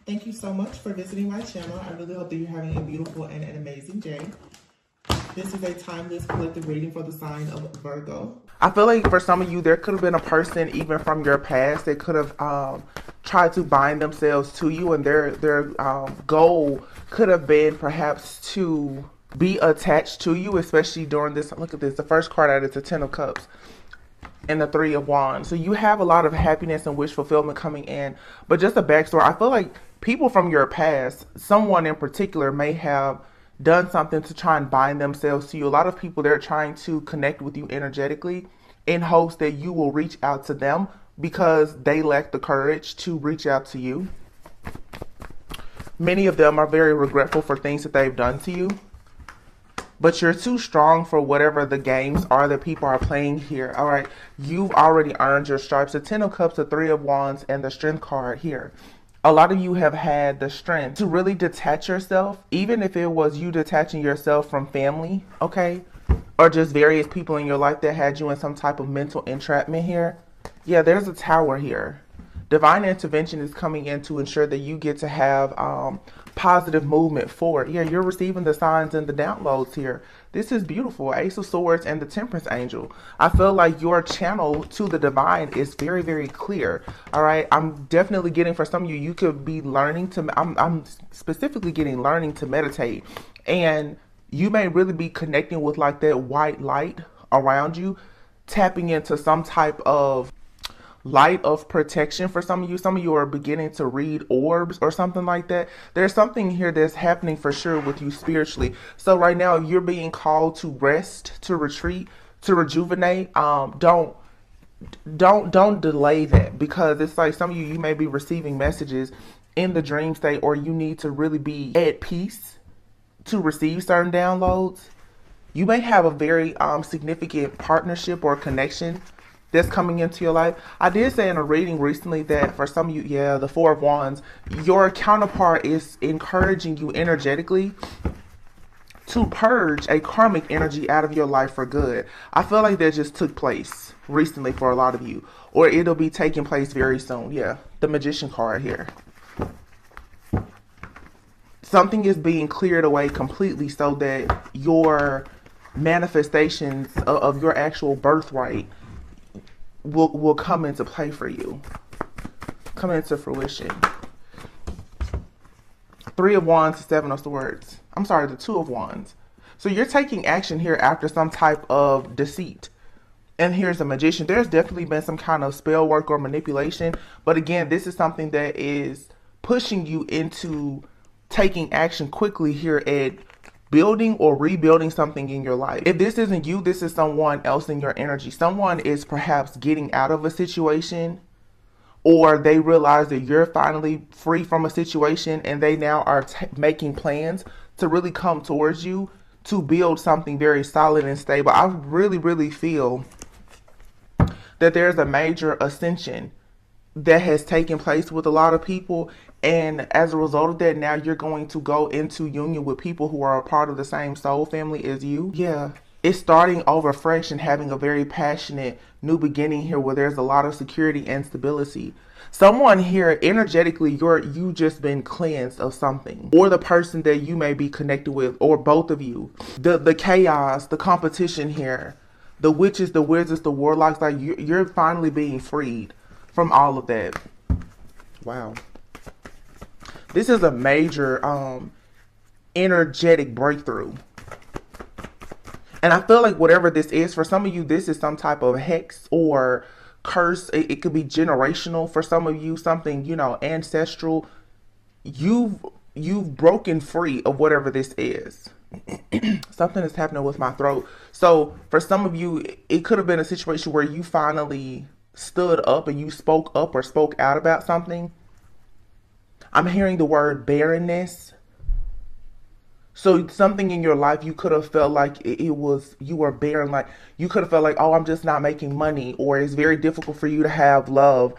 Thank you so much for visiting my channel. I really hope that you're having a beautiful and an amazing day. This is a timeless collective reading for the sign of Virgo. I feel like for some of you, there could have been a person even from your past that could have tried to bind themselves to you, and their goal could have been perhaps to be attached to you, especially during this. Look at this. The first card out is the Ten of Cups and the Three of Wands. So you have a lot of happiness and wish fulfillment coming in. But just a backstory, I feel like people from your past, someone in particular, may have done something to try and bind themselves to you. A lot of people, they're trying to connect with you energetically in hopes that you will reach out to them because they lack the courage to reach out to you. Many of them are very regretful for things that they've done to you, but you're too strong for whatever the games are that people are playing here. All right, you've already earned your stripes. The Ten of Cups, the Three of Wands, and the Strength card here. A lot of you have had the strength to really detach yourself, even if it was you detaching yourself from family, okay? Or just various people in your life that had you in some type of mental entrapment here. Yeah, there's a Tower here. Divine intervention is coming in to ensure that you get to have positive movement forward. Yeah, you're receiving the signs and the downloads here. This is beautiful. Ace of Swords and the Temperance Angel. I feel like your channel to the divine is very, very clear. All right. I'm definitely getting, for some of you, you could be learning to, I'm specifically getting learning to meditate. And you may really be connecting with like that white light around you, tapping into some type of light of protection. For some of you are beginning to read orbs or something like that. There's something here that's happening for sure with you spiritually. So right now you're being called to rest, to retreat, to rejuvenate. Don't delay that, because it's like some of you may be receiving messages in the dream state, or you need to really be at peace to receive certain downloads. You may have a very significant partnership or connection that's coming into your life. I did say in a reading recently that for some of you, yeah, the Four of Wands, your counterpart is encouraging you energetically to purge a karmic energy out of your life for good. I feel like that just took place recently for a lot of you, or it'll be taking place very soon. Yeah, the Magician card here. Something is being cleared away completely so that your manifestations of your actual birthright will come into play for you, come into fruition. Three of Wands, Seven of Swords. I'm sorry, the Two of Wands. So you're taking action here after some type of deceit. And here's a Magician. There's definitely been some kind of spell work or manipulation. But again, this is something that is pushing you into taking action quickly here at building or rebuilding something in your life. If this isn't you, this is someone else in your energy. Someone is perhaps getting out of a situation, or they realize that you're finally free from a situation and they now are making plans to really come towards you to build something very solid and stable. I really, really feel that there's a major ascension that has taken place with a lot of people. And as a result of that, now you're going to go into union with people who are a part of the same soul family as you. Yeah. It's starting over fresh and having a very passionate new beginning here where there's a lot of security and stability. Someone here, energetically, you just been cleansed of something. Or the person that you may be connected with, or both of you. The chaos, the competition here, the witches, the wizards, the warlocks, like you're finally being freed from all of that. Wow. This is a major energetic breakthrough. And I feel like whatever this is, for some of you, this is some type of hex or curse. It could be generational for some of you, something, you know, ancestral. You've broken free of whatever this is. Something is happening with my throat. So for some of you, it could have been a situation where you finally stood up and you spoke up or spoke out about something. I'm hearing the word barrenness. So something in your life, you could have felt like you were barren. Like you could have felt like, oh, I'm just not making money, or it's very difficult for you to have love.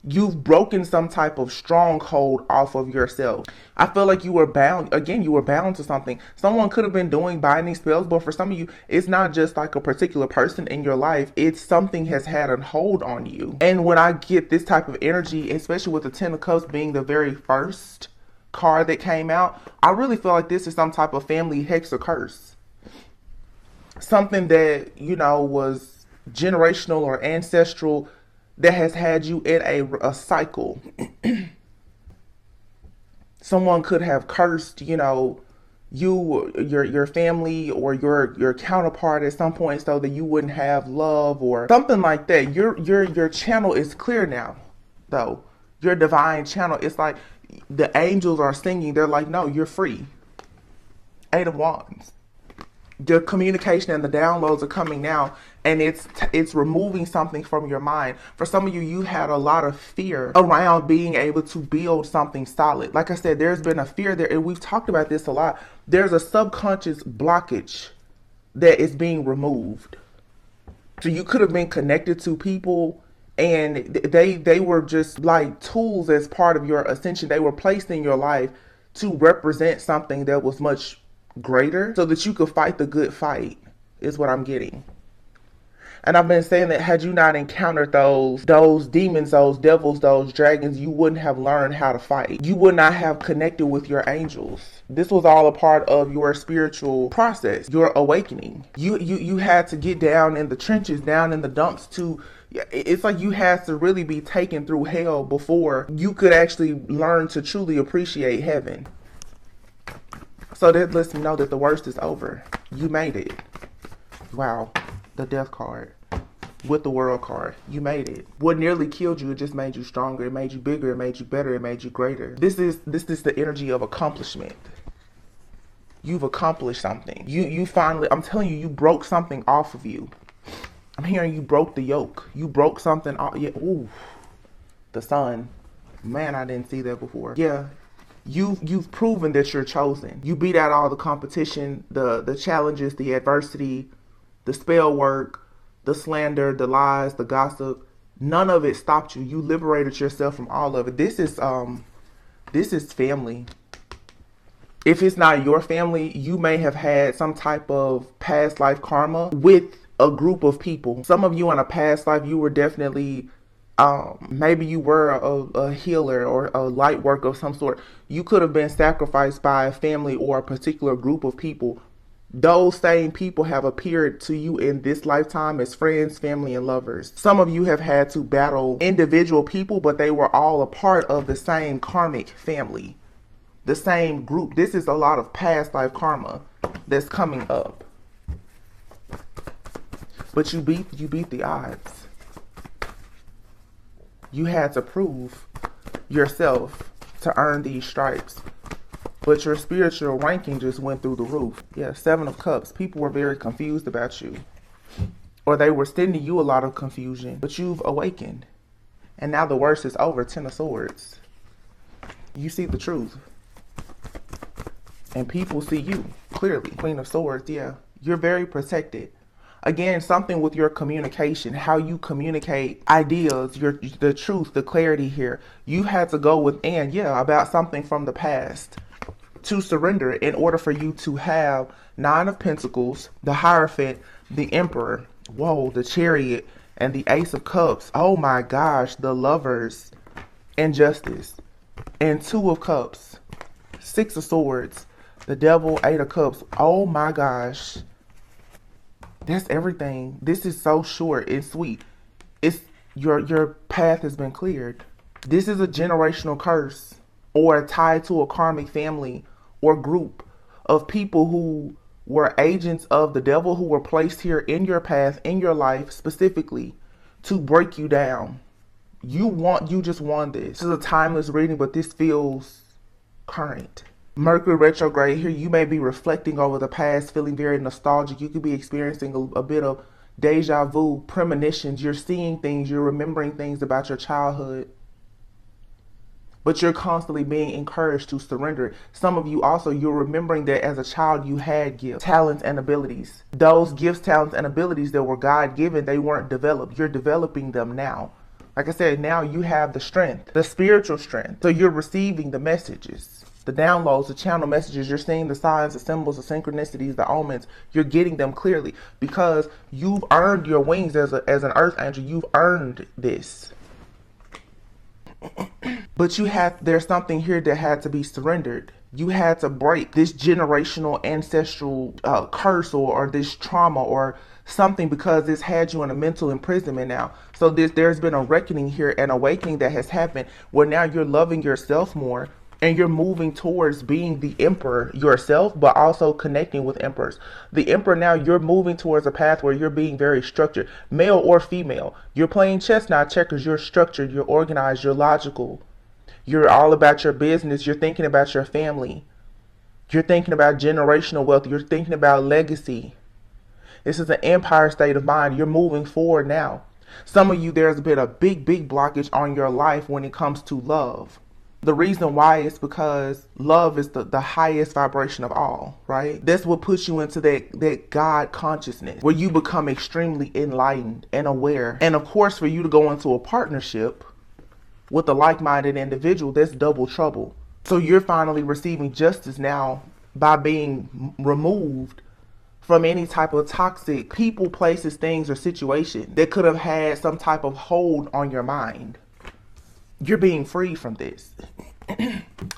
You've broken some type of stronghold off of yourself. I feel like you were bound, again, you were bound to something. Someone could have been doing binding spells, but for some of you, it's not just like a particular person in your life. It's something has had a hold on you. And when I get this type of energy, especially with the Ten of Cups being the very first card that came out, I really feel like this is some type of family hex or curse. Something that, you know, was generational or ancestral, that has had you in a cycle. Someone could have cursed, you know, you, your family, or your counterpart at some point, so that you wouldn't have love or something like that. Your channel is clear now, though. Your divine channel. It's like the angels are singing. They're like, no, you're free. Eight of Wands. The communication and the downloads are coming now, and it's removing something from your mind. For some of you, you had a lot of fear around being able to build something solid. Like I said, there's been a fear there, and we've talked about this a lot. There's a subconscious blockage that is being removed. So you could have been connected to people, and they were just like tools as part of your ascension. They were placed in your life to represent something that was much greater, so that you could fight the good fight, is what I'm getting. And I've been saying that had you not encountered those demons, those devils, those dragons, you wouldn't have learned how to fight. You would not have connected with your angels. This was all a part of your spiritual process, your awakening. You had to get down in the trenches, down in the dumps to, it's like you had to really be taken through hell before you could actually learn to truly appreciate heaven. So that lets me know that the worst is over. You made it. Wow. The Death card with the World card. You made it. What nearly killed you, it just made you stronger. It made you bigger. It made you better. It made you greater. This is the energy of accomplishment. You've accomplished something. You finally, I'm telling you, you broke something off of you. I'm hearing you broke the yoke. You broke something off. Yeah. Ooh. The Sun. Man, I didn't see that before. Yeah. You've proven that you're chosen. You beat out all the competition, the challenges, the adversity, the spell work, the slander, the lies, the gossip. None of it stopped you. You liberated yourself from all of it. This is family. If it's not your family, you may have had some type of past life karma with a group of people. Some of you in a past life, you were definitely maybe you were a healer or a light worker of some sort. You could have been sacrificed by a family or a particular group of people. Those same people have appeared to you in this lifetime as friends, family, and lovers. Some of you have had to battle individual people, but they were all a part of the same karmic family, the same group. This is a lot of past life karma that's coming up. But you beat the odds. You had to prove yourself to earn these stripes. But your spiritual ranking just went through the roof. Yeah, Seven of Cups. People were very confused about you. Or they were sending you a lot of confusion. But you've awakened. And now the worst is over. Ten of Swords. You see the truth. And people see you clearly. Queen of Swords, yeah. You're very protected. Again, something with your communication, how you communicate ideas, the truth, the clarity here. You had to go within, about something from the past to surrender in order for you to have Nine of Pentacles, the Hierophant, the Emperor, whoa, the Chariot, and the Ace of Cups. Oh my gosh, the Lovers, and Justice, and Two of Cups, Six of Swords, the Devil, Eight of Cups. Oh my gosh. That's everything. This is so short and sweet. It's your path has been cleared. This is a generational curse or tied to a karmic family or group of people who were agents of the devil, who were placed here in your path, in your life specifically to break you down. You just won this. This is a timeless reading, but this feels current. Mercury retrograde here, you may be reflecting over the past, feeling very nostalgic. You could be experiencing a bit of deja vu, premonitions. You're seeing things, you're remembering things about your childhood. But you're constantly being encouraged to surrender. Some of you also, you're remembering that as a child you had gifts, talents, and abilities. Those gifts, talents, and abilities that were God-given, they weren't developed. You're developing them now. Like I said, now you have the strength, the spiritual strength. So you're receiving the messages, the downloads, the channel messages. You're seeing the signs, the symbols, the synchronicities, the omens. You're getting them clearly because you've earned your wings as an earth angel. You've earned this. But there's something here that had to be surrendered. You had to break this generational ancestral curse or this trauma or something, because this had you in a mental imprisonment now. So there's been a reckoning here, an awakening that has happened where now you're loving yourself more and you're moving towards being the emperor yourself, but also connecting with emperors. The emperor, now you're moving towards a path where you're being very structured, male or female. You're playing chess, not checkers. You're structured, you're organized, you're logical. You're all about your business. You're thinking about your family. You're thinking about generational wealth. You're thinking about legacy. This is an empire state of mind. You're moving forward now. Some of you, there's been a big blockage on your life when it comes to love. The reason why is because love is the highest vibration of all, right? That's what puts you into that God consciousness, where you become extremely enlightened and aware. And of course, for you to go into a partnership with a like-minded individual, that's double trouble. So you're finally receiving justice now by being removed from any type of toxic people, places, things, or situation that could have had some type of hold on your mind. You're being free from this.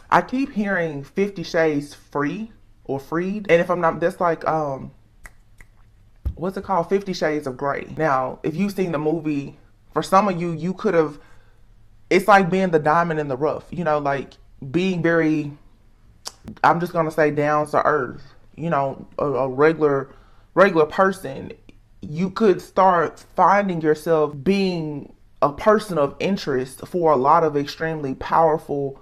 I keep hearing 50 Shades Free or Freed. And if I'm not, that's like, what's it called? 50 Shades of Grey. Now, if you've seen the movie, for some of you, you could have, it's like being the diamond in the rough, you know, like being very, I'm just going to say down to earth, you know, a regular person. You could start finding yourself being a person of interest for a lot of extremely powerful,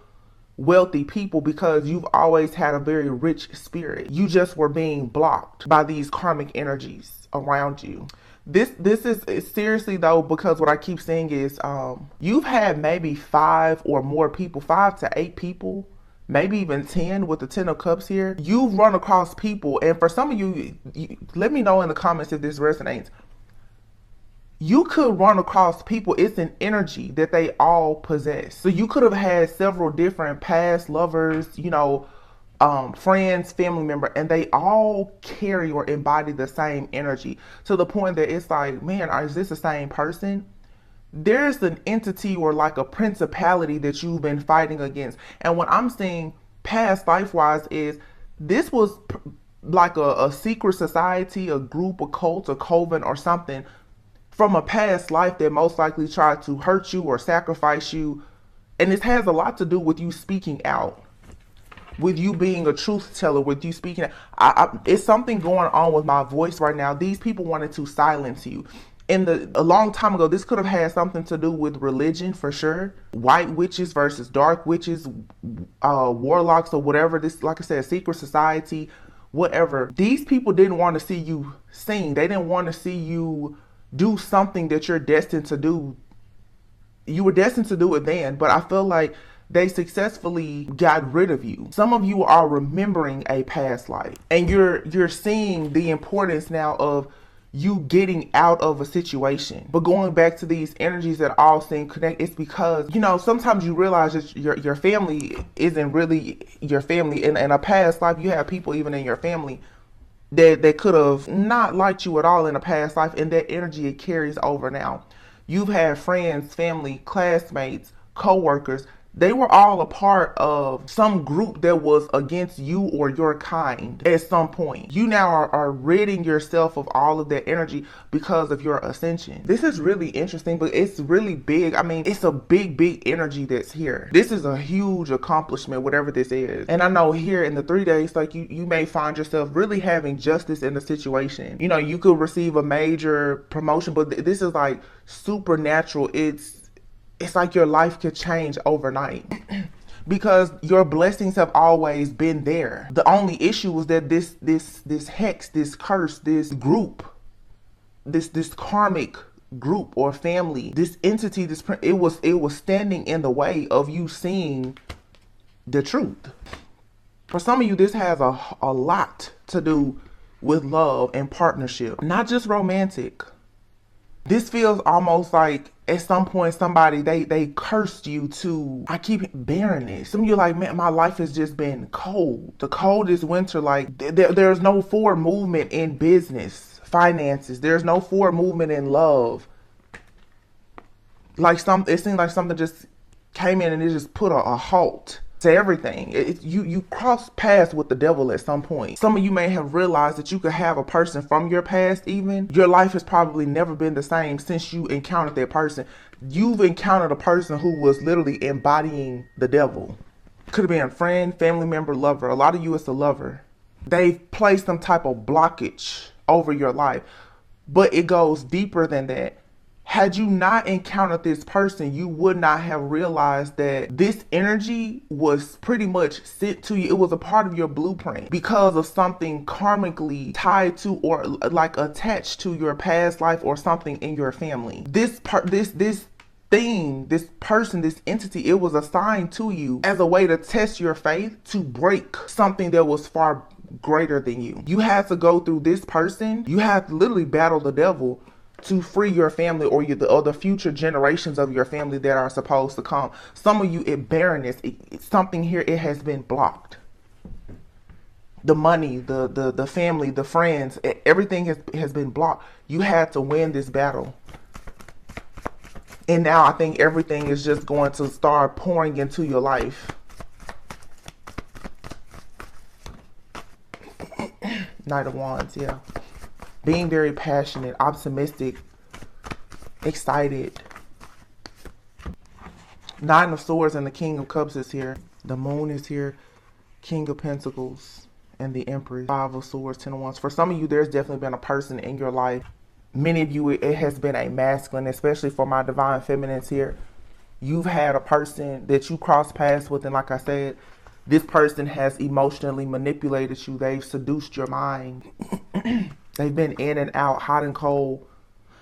wealthy people, because you've always had a very rich spirit. You just were being blocked by these karmic energies around you. This is seriously though, because what I keep saying is you've had maybe 5 or more people, 5 to 8 people, maybe even 10 with the 10 of Cups here. You've run across people, and for some of you, let me know in the comments if this resonates. You could run across people, it's an energy that they all possess. So you could have had several different past lovers, you know, friends, family member, and they all carry or embody the same energy, to the point that it's like, man, is this the same person? There's an entity or like a principality that you've been fighting against. And what I'm seeing past life-wise is this was like a secret society, a group, a cult, a coven, or something from a past life that most likely tried to hurt you or sacrifice you. And it has a lot to do with you speaking out, with you being a truth teller, with you speaking. It's something going on with my voice right now. These people wanted to silence you. A long time ago, this could have had something to do with religion for sure. White witches versus dark witches, warlocks, or whatever. This, like I said, secret society, whatever. These people didn't want to see you sing. They didn't want to see you do something that you're destined to do. You were destined to do it then, but I feel like they successfully got rid of you. Some of you are remembering a past life, and you're seeing the importance now of you getting out of a situation. But going back to these energies that all seem connected, it's because, you know, sometimes you realize that your family isn't really your family. In a past life, you have people even in your family that could have not liked you at all in a past life, and that energy, it carries over now. You've had friends, family, classmates, co-workers. They were all a part of some group that was against you or your kind at some point. You now are ridding yourself of all of that energy because of your ascension. This is really interesting, but it's really big. I mean, it's a big energy that's here. This is a huge accomplishment, whatever this is. And I know here in the 3 days, like you may find yourself really having justice in the situation. You know, you could receive a major promotion, but this is like supernatural. It's like your life could change overnight because your blessings have always been there. The only issue was that this hex, this curse, this group, this karmic group or family, this entity, it was standing in the way of you seeing the truth. For some of you, this has a lot to do with love and partnership, not just romantic. This feels almost like at some point somebody, they cursed you to, I keep barrenness. Some of you like, man, my life has just been cold. The coldest winter, like there's no forward movement in business, finances. There's no forward movement in love. Like it seems like something just came in and it just put a halt to everything. You cross paths with the devil at some point. Some of you may have realized that you could have a person from your past even. Your life has probably never been the same since you encountered that person. You've encountered a person who was literally embodying the devil. Could have been a friend, family member, lover. A lot of you, it's a lover. They've placed some type of blockage over your life. But it goes deeper than that. Had you not encountered this person, you would not have realized that this energy was pretty much sent to you. It was a part of your blueprint because of something karmically tied to or like attached to your past life or something in your family. This thing, this person, this entity, it was assigned to you as a way to test your faith, to break something that was far greater than you. You had to go through this person. You had to literally battle the devil to free your family or the future generations of your family that are supposed to come. Some of you, barrenness, something here, it has been blocked. The money, the family, the friends, everything has been blocked. You had to win this battle. And now I think everything is just going to start pouring into your life. Knight of Wands, yeah. Being very passionate, optimistic, excited. Nine of Swords and the King of Cups is here. The Moon is here. King of Pentacles and the Empress. Five of Swords, Ten of Wands. For some of you, there's definitely been a person in your life. Many of you, it has been a masculine, especially for my divine feminines here. You've had a person that you cross paths with, and like I said, this person has emotionally manipulated you. They've seduced your mind. They've been in and out, hot and cold.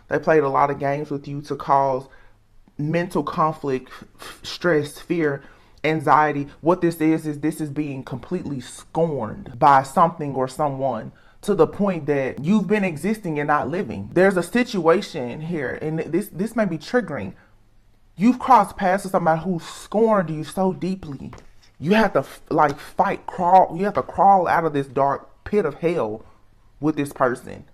They played a lot of games with you to cause mental conflict, stress, fear, anxiety. What this is this is being completely scorned by something or someone to the point that you've been existing and not living. There's a situation here, and this may be triggering. You've crossed paths with somebody who scorned you so deeply. You have to crawl. You have to crawl out of this dark pit of hell with this person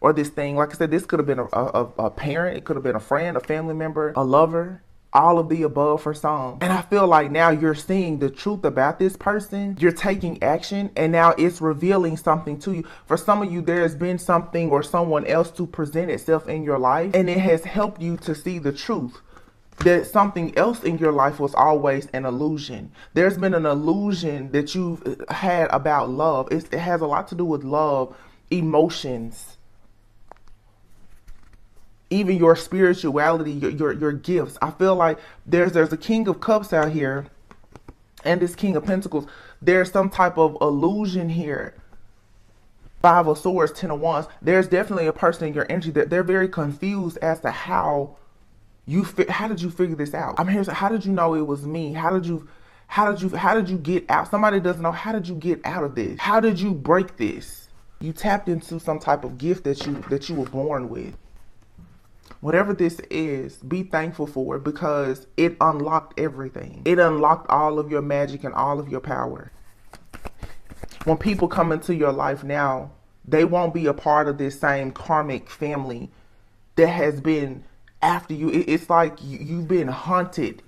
or this thing. Like I said, this could have been a parent. It could have been a friend, a family member, a lover, all of the above for some. And I feel like now you're seeing the truth about this person. You're taking action, and now it's revealing something to you. For some of you, there's been something or someone else to present itself in your life, and it has helped you to see the truth that something else in your life was always an illusion. There's been an illusion that you've had about love. It has a lot to do with love, emotions, even your spirituality, your gifts. I feel like there's a King of Cups out here and this King of Pentacles. There's some type of illusion here. Five of Swords, Ten of Wands. There's definitely a person in your energy that they're very confused as to how did you figure this out? I'm here. So how did you know it was me? How did you get out? Somebody doesn't know. How did you get out of this? How did you break this? You tapped into some type of gift that you were born with. Whatever this is, be thankful for it because it unlocked everything. It unlocked all of your magic and all of your power. When people come into your life now, they won't be a part of this same karmic family that has been after you. It's like you've been hunted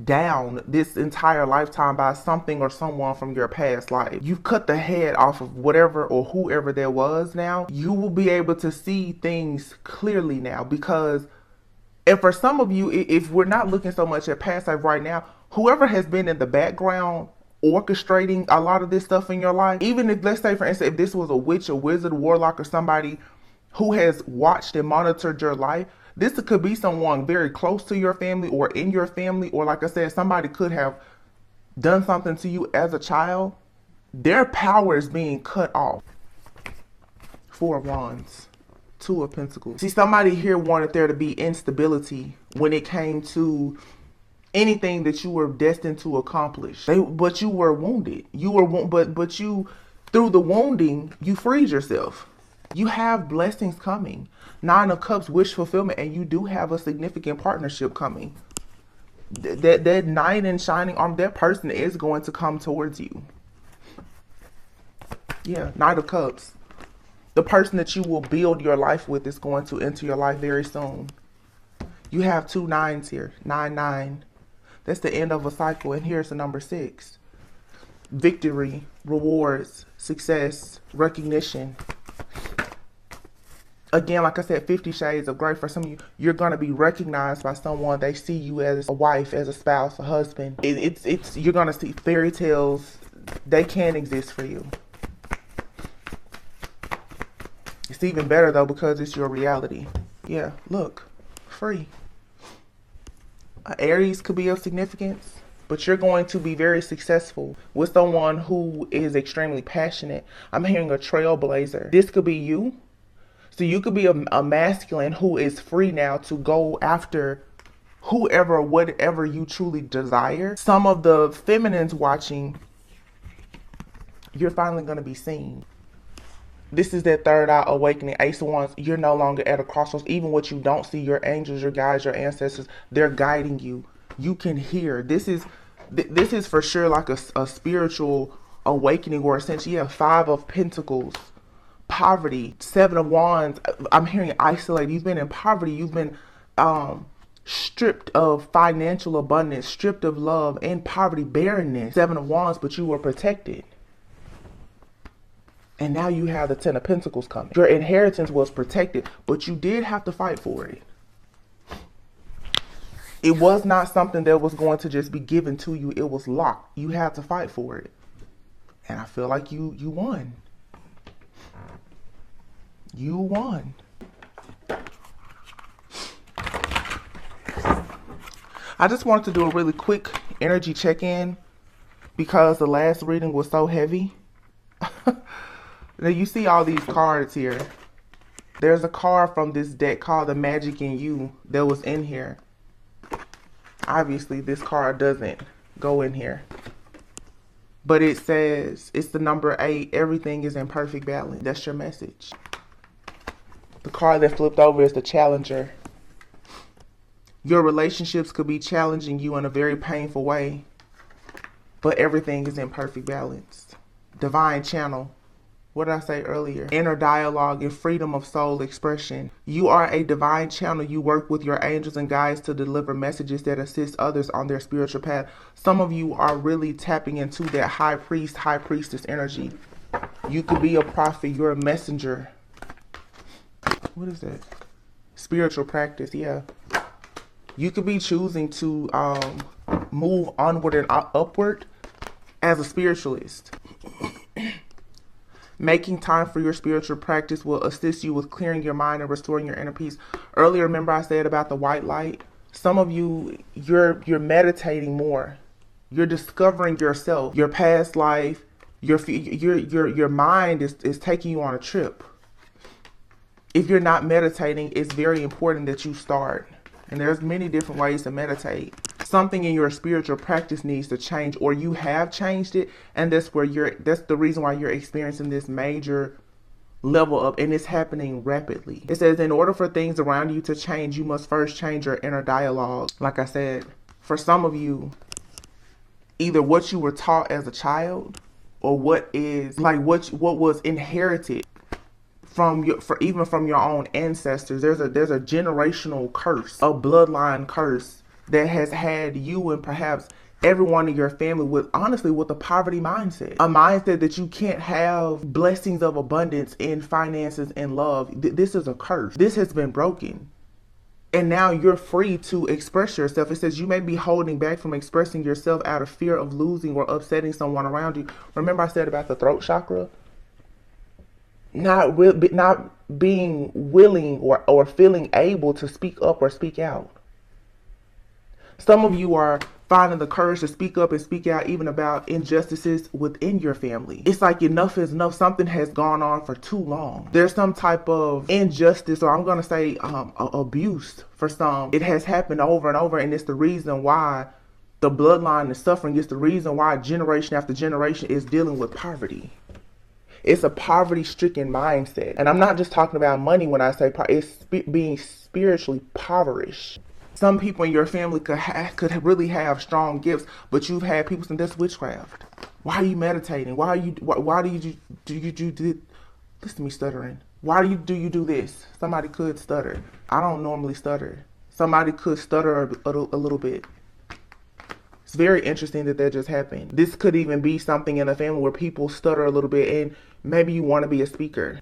down this entire lifetime by something or someone from your past life. You've cut the head off of whatever or whoever there was. Now you will be able to see things clearly now, because, and for some of you, if we're not looking so much at past life right now, whoever has been in the background orchestrating a lot of this stuff in your life, even if, let's say for instance, if this was a witch, a wizard, warlock, or somebody who has watched and monitored your life, this could be someone very close to your family or in your family, or like I said, somebody could have done something to you as a child. Their power is being cut off. Four of Wands, Two of Pentacles. See, somebody here wanted there to be instability when it came to anything that you were destined to accomplish. But you were wounded. But you, through the wounding, you freed yourself. You have blessings coming. Nine of Cups, wish fulfillment, and you do have a significant partnership coming. That knight in shining armor, that person is going to come towards you. Yeah, Knight of Cups. The person that you will build your life with is going to enter your life very soon. You have 2 9s here. 9 9. That's the end of a cycle. And here's the number 6. Victory, rewards, success, recognition. Again, like I said, 50 shades of gray. For some of you, you're going to be recognized by someone. They see you as a wife, as a spouse, a husband. You're going to see fairy tales. They can exist for you. It's even better though because it's your reality. Yeah, look, free. Aries could be of significance, but you're going to be very successful with someone who is extremely passionate. I'm hearing a trailblazer. This could be you. So you could be a masculine who is free now to go after whoever, whatever you truly desire. Some of the feminines watching, you're finally going to be seen. This is that third eye awakening. Ace of Wands, you're no longer at a crossroads. Even what you don't see, your angels, your guides, your ancestors, they're guiding you. You can hear. This is for sure like a spiritual awakening or essentially, yeah, 5 of Pentacles. Poverty, 7 of Wands. I'm hearing isolated. You've been in poverty. You've been stripped of financial abundance, stripped of love, and poverty, barrenness. 7 of Wands, but you were protected. And now you have the 10 of Pentacles coming. Your inheritance was protected, but you did have to fight for it. It was not something that was going to just be given to you. It was locked. You had to fight for it. And I feel like you won. You won. I just wanted to do a really quick energy check-in because the last reading was so heavy. Now you see all these cards here. There's a card from this deck called The Magic in You that was in here. Obviously this card doesn't go in here. But it says, it's the number 8, everything is in perfect balance. That's your message. The card that flipped over is the Challenger. Your relationships could be challenging you in a very painful way, but everything is in perfect balance. Divine channel. What did I say earlier? Inner dialogue and freedom of soul expression. You are a divine channel. You work with your angels and guides to deliver messages that assist others on their spiritual path. Some of you are really tapping into that high priest, high priestess energy. You could be a prophet. You're a messenger. What is that? Spiritual practice, yeah. You could be choosing to move onward and upward as a spiritualist. Making time for your spiritual practice will assist you with clearing your mind and restoring your inner peace. Earlier, remember I said about the white light? Some of you, you're meditating more. You're discovering yourself, your past life, your mind is taking you on a trip. If you're not meditating, it's very important that you start. And there's many different ways to meditate. Something in your spiritual practice needs to change, or you have changed it, and that's the reason why you're experiencing this major level up, and it's happening rapidly. It says in order for things around you to change, you must first change your inner dialogue. Like I said, for some of you, either what you were taught as a child or what was inherited even from your own ancestors. There's a generational curse, a bloodline curse that has had you and perhaps everyone in your family with a poverty mindset. A mindset that you can't have blessings of abundance in finances and love. This is a curse. This has been broken. And now you're free to express yourself. It says you may be holding back from expressing yourself out of fear of losing or upsetting someone around you. Remember I said about the throat chakra? Not being willing or feeling able to speak up or speak out. Some of you are finding the courage to speak up and speak out even about injustices within your family. It's like enough is enough. Something has gone on for too long. There's some type of injustice, or I'm going to say abuse for some. It has happened over and over, and it's the reason why the bloodline is suffering. It's the reason why generation after generation is dealing with poverty. It's a poverty-stricken mindset. And I'm not just talking about money when I say it's being spiritually impoverished. Some people in your family could really have strong gifts, but you've had people saying that's witchcraft. Why are you meditating? Why do you do listen to me stuttering? Why do you do this? Somebody could stutter. I don't normally stutter. Somebody could stutter a little bit. It's very interesting that just happened. This could even be something in a family where people stutter a little bit, and maybe you want to be a speaker.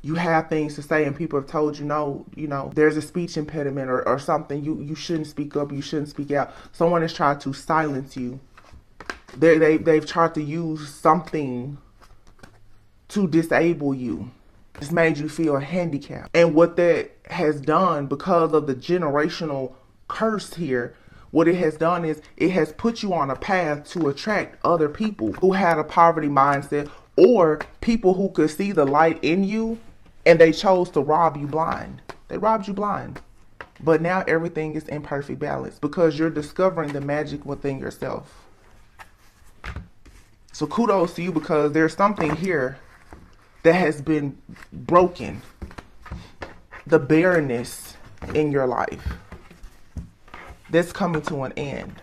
You have things to say and people have told you, no, there's a speech impediment or something. You shouldn't speak up. You shouldn't speak out. Someone has tried to silence you. They've tried to use something to disable you. It's made you feel handicapped. And what that has done, because of the generational curse here, what it has done is it has put you on a path to attract other people who had a poverty mindset, or people who could see the light in you, and they chose to rob you blind. They robbed you blind. But now everything is in perfect balance because you're discovering the magic within yourself. So kudos to you, because there's something here that has been broken. The barrenness in your life that's coming to an end.